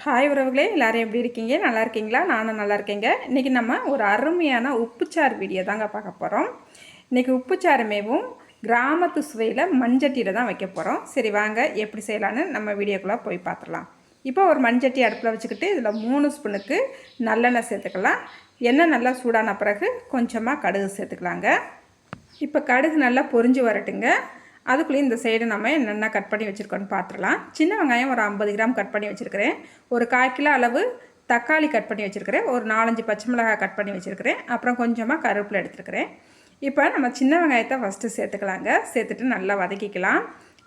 Hi உறவுகளே, எல்லாரும் எப்படி இருக்கீங்க? நல்லா இருக்கீங்களா? நானும் நல்லா இருக்கேங்க. இன்றைக்கி நம்ம ஒரு அருமையான உப்புச்சாறு வீடியோ தாங்க பார்க்க போகிறோம். இன்றைக்கி உப்புச்சாருமேவும் கிராமத்து சுவையில் மண்சட்டியில் தான் வைக்க போகிறோம். சரி வாங்க எப்படி செய்யலான்னு நம்ம வீடியோக்குள்ளே போய் பார்த்துடலாம். இப்போ ஒரு மண்சட்டி அடுப்பில் வச்சுக்கிட்டு இதில் 3 ஸ்பூனுக்கு நல்லெண்ணெய் சேர்த்துக்கலாம். எண்ணெய் நல்லா சூடான பிறகு கொஞ்சமாக கடுகு சேர்த்துக்கலாங்க. இப்போ கடுகு நல்லா பொரிஞ்சு வரட்டுங்க. அதுக்குள்ளேயும் இந்த சைடு நம்ம என்னென்ன கட் பண்ணி வச்சுருக்கோன்னு பார்த்துடலாம். சின்ன வெங்காயம் ஒரு 50 கிராம் கட் பண்ணி வச்சுருக்கிறேன். ஒரு 1/4 கிலோ அளவு தக்காளி கட் பண்ணி வச்சுருக்கிறேன். ஒரு 4-5 பச்சை மிளகாய் கட் பண்ணி வச்சுருக்கிறேன். அப்புறம் கொஞ்சமாக கருவேப்பிலை எடுத்துருக்கிறேன். இப்போ நம்ம சின்ன வெங்காயத்தை ஃபஸ்ட்டு சேர்த்துக்கலாங்க. சேர்த்துட்டு நல்லா வதக்கிக்கலாம்.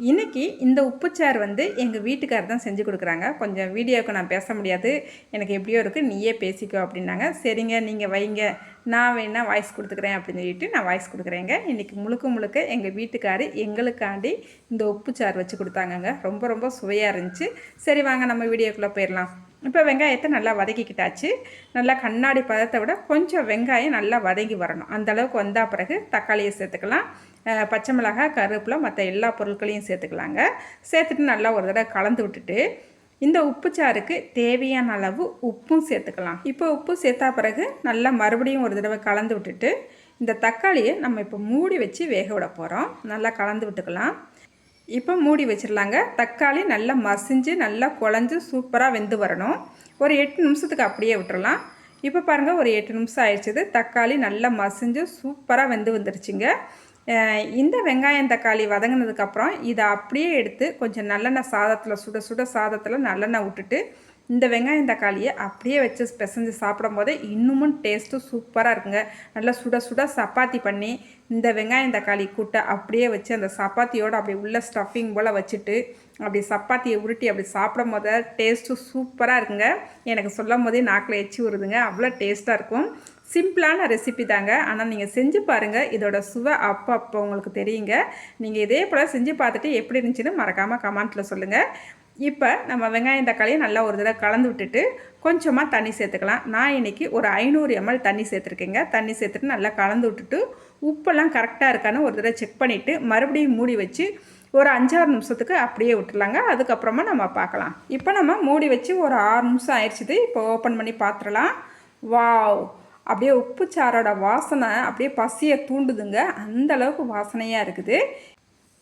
இன்றைக்கி இந்த உப்புச்சாறு எங்கள் வீட்டுக்காரர் தான் செஞ்சு கொடுக்குறாங்க. கொஞ்சம் வீடியோவுக்கு நான் பேச முடியாது, எனக்கு எப்படியோ இருக்குது, நீயே பேசிக்கோ அப்படின்னாங்க. சரிங்க நீங்கள் வைங்க, நான் வேணால் வாய்ஸ் கொடுத்துக்கிறேன் அப்படின்னு சொல்லிட்டு நான் வாய்ஸ் கொடுக்குறேங்க. இன்றைக்கி முழுக்க எங்கள் வீட்டுக்காரர் எங்களுக்காண்டி இந்த உப்புச்சாறு வச்சு கொடுத்தாங்கங்க. ரொம்ப ரொம்ப சுவையாக இருந்துச்சு. சரி வாங்க நம்ம வீடியோக்குள்ளே போயிடலாம். இப்போ வெங்காயத்தை நல்லா வதக்கிக்கிட்டாச்சு. நல்லா கண்ணாடி பதத்தை விட கொஞ்சம் வெங்காயம் நல்லா வதங்கி வரணும். அந்தளவுக்கு வந்தால் பிறகு தக்காளியை சேர்த்துக்கலாம். பச்சை மிளகாய், கருவேப்பிலை, மற்ற எல்லா பொருட்களையும் சேர்த்துக்கலாங்க. சேர்த்துட்டு நல்லா ஒரு தடவை கலந்து விட்டுட்டு இந்த உப்புச்சாருக்கு தேவையான அளவு உப்பும் சேர்த்துக்கலாம். இப்போ உப்பு சேர்த்தா பிறகு நல்லா மறுபடியும் ஒரு தடவை கலந்து விட்டுட்டு இந்த தக்காளியை நம்ம இப்போ மூடி வச்சு வேக விட போகிறோம். நல்லா கலந்து விட்டுக்கலாம். இப்போ மூடி வச்சிடலாங்க. தக்காளி நல்லா மசிஞ்சு நல்லா குழஞ்சி சூப்பராக வெந்து வரணும். ஒரு 8 நிமிஷத்துக்கு அப்படியே விட்டுறலாம். இப்போ பாருங்கள், ஒரு 8 நிமிஷம் ஆயிடுச்சுது. தக்காளி நல்லா மசிஞ்சு சூப்பராக வெந்து வந்துருச்சுங்க. இந்த வெங்காயம் தக்காளி வதங்கினதுக்கப்புறம் இதை அப்படியே எடுத்து கொஞ்சம் நல்லெண்ணெய் சாதத்தில் சுட சாதத்தில் நல்லெண்ணெய் விட்டுட்டு இந்த வெங்காயம் தக்காளியை அப்படியே வச்சு பிசைஞ்சு சாப்பிடும் போது இன்னமும் டேஸ்ட்டு சூப்பராக இருக்குங்க. நல்லா சுட சப்பாத்தி பண்ணி இந்த வெங்காயம் தக்காளி கூட்டை அப்படியே வச்சு அந்த சப்பாத்தியோடு அப்படி உள்ள ஸ்டஃபிங் போல் வச்சுட்டு அப்படி சப்பாத்தியை உருட்டி அப்படி சாப்பிடும் போது டேஸ்ட்டு சூப்பராக இருக்குங்க. எனக்கு சொல்லும் போதே நாக்கில் எச்சி வருதுங்க. அவ்வளோ டேஸ்ட்டாக இருக்கும். சிம்பிளான ரெசிபி தாங்க, ஆனால் நீங்கள் செஞ்சு பாருங்கள். இதோட சுவை அப்போ உங்களுக்கு தெரியுங்க. நீங்கள் இதே போல் செஞ்சு பார்த்துட்டு எப்படி இருந்துச்சுன்னு மறக்காமல் கமெண்ட்டில் சொல்லுங்கள். இப்போ நம்ம வெங்காயம் தக்காளியை நல்லா ஒரு தடவை கலந்து விட்டுட்டு கொஞ்சமாக தண்ணி சேர்த்துக்கலாம். நான் இன்றைக்கி ஒரு 500 ml தண்ணி சேர்த்துருக்கேங்க. தண்ணி சேர்த்துட்டு நல்லா கலந்து விட்டுட்டு உப்பெல்லாம் கரெக்டாக இருக்கான்னு ஒரு தடவை செக் பண்ணிவிட்டு மறுபடியும் மூடி வச்சு ஒரு 5-6 நிமிஷத்துக்கு அப்படியே விட்டுலாங்க. அதுக்கப்புறமா நம்ம பார்க்கலாம். இப்போ நம்ம மூடி வச்சு ஒரு 6 நிமிஷம் ஆயிடுச்சுது. இப்போ ஓப்பன் பண்ணி பார்த்துடலாம். வாவ், அப்படியே உப்புச்சாரோட வாசனை அப்படியே பசியை தூண்டுதுங்க. அந்தளவுக்கு வாசனையாக இருக்குது.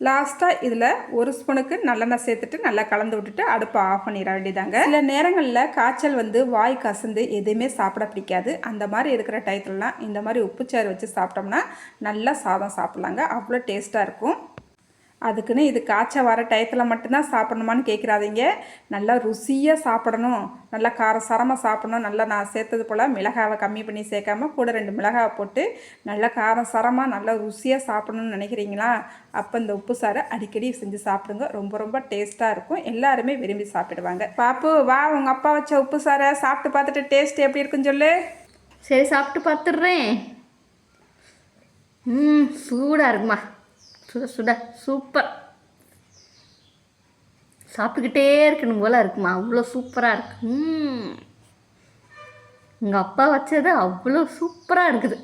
லாஸ்ட்டாக இதில் 1 ஸ்பூனுக்கு நல்லெண்ணெய் சேர்த்துட்டு நல்லா கலந்து விட்டுட்டு அடுப்பை ஆஃப் பண்ணிட வேண்டியதாங்க. சில நேரங்களில் காய்ச்சல் வாய் கசந்து எதுவுமே சாப்பிட பிடிக்காது. அந்த மாதிரி இருக்கிற டயத்துலலாம் இந்த மாதிரி உப்புச்சாறு வச்சு சாப்பிட்டோம்னா நல்லா சாதம் சாப்பிட்லாங்க. அவ்வளோ டேஸ்ட்டாக இருக்கும். அதுக்குன்னு இது காய்ச்சல் வர டயத்தில் மட்டும்தான் சாப்பிட்ணுமான்னு கேட்குறாதீங்க. நல்லா ருசியாக சாப்பிடணும், நல்லா காரசாரமாக சாப்பிடணும். நல்லா நான் சேர்த்தது போல் மிளகாவை கம்மி பண்ணி சேர்க்காம கூட 2 மிளகாவை போட்டு நல்லா காரசாரமாக நல்லா ருசியாக சாப்பிடணும்னு நினைக்கிறீங்களா? அப்போ இந்த உப்பு சாறை அடிக்கடி செஞ்சு சாப்பிடுங்க. ரொம்ப ரொம்ப டேஸ்ட்டாக இருக்கும். எல்லாருமே விரும்பி சாப்பிடுவாங்க. பாப்பு வா, உங்கள் அப்பா வச்ச உப்பு சாறை சாப்பிட்டு பார்த்துட்டு டேஸ்ட் எப்படி இருக்குன்னு சொல்லு. சரி, சாப்பிட்டு பார்த்துட்றேன். சூடாக இருக்குமா? சுட சூப்பர். சாப்பிட்டுக்கிட்டே இருக்கணும் போல் இருக்குமா? அவ்வளோ சூப்பராக இருக்கு. உங்கள் அப்பா வச்சது அவ்வளோ சூப்பராக இருக்குது.